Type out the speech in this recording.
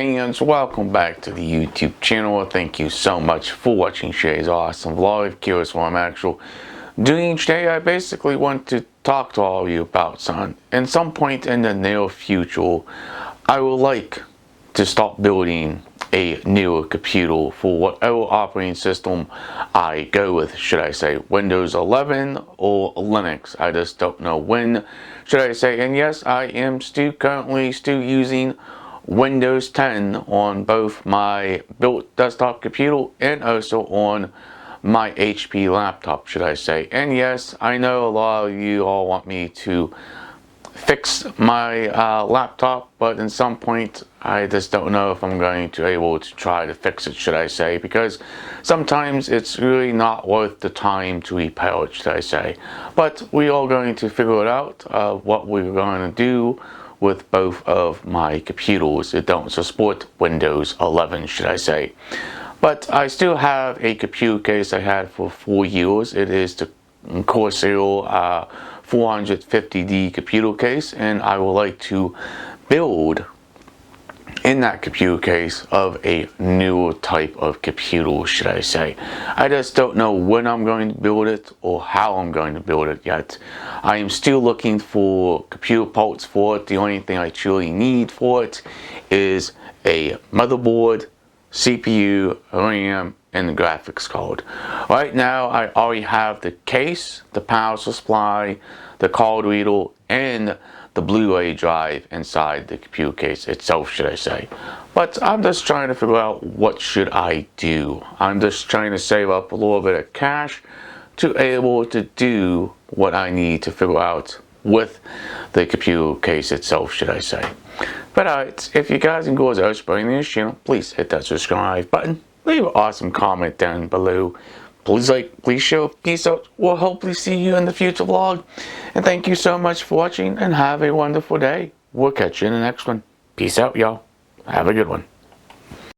fans, welcome back to the YouTube channel. Thank you so much for watching today's awesome vlog. Curious what I'm actually doing today. I basically want to talk to all of you about something. At some point in the near future, I would like to start building a newer computer for whatever operating system I go with. Should I say Windows 11 or Linux? I just don't know when should I say. And yes, I am currently still using Windows 10 on both my built desktop computer and also on my HP laptop, should I say. And yes, I know a lot of you all want me to fix my laptop, but at some point I just don't know if I'm going to be able to try to fix it, should I say, because sometimes it's really not worth the time to repair it, should I say. But we are going to figure it out, what we're going to do with both of my computers. It don't support Windows 11, should I say. But I still have a computer case I had for 4 years. It is the Corsair 450D computer case, and I would like to build in that computer case of a newer type of computer, should I say. I just don't know when I'm going to build it or how I'm going to build it yet. I am still looking for computer parts for it. The only thing I truly need for it is a motherboard, CPU, RAM, and the graphics card. Right now I already have the case, the power supply, the card reader, and the Blu-ray drive inside the computer case itself, should I say. But I'm just trying to figure out what should I do. I'm just trying to save up a little bit of cash to be able to do what I need to figure out with the computer case itself, should I say. But alright, if you guys and girls are supporting this channel, please hit that subscribe button. Leave an awesome comment down below. Please like, please share, peace out. We'll hopefully see you in the future vlog. And thank you so much for watching and have a wonderful day. We'll catch you in the next one. Peace out, y'all. Have a good one.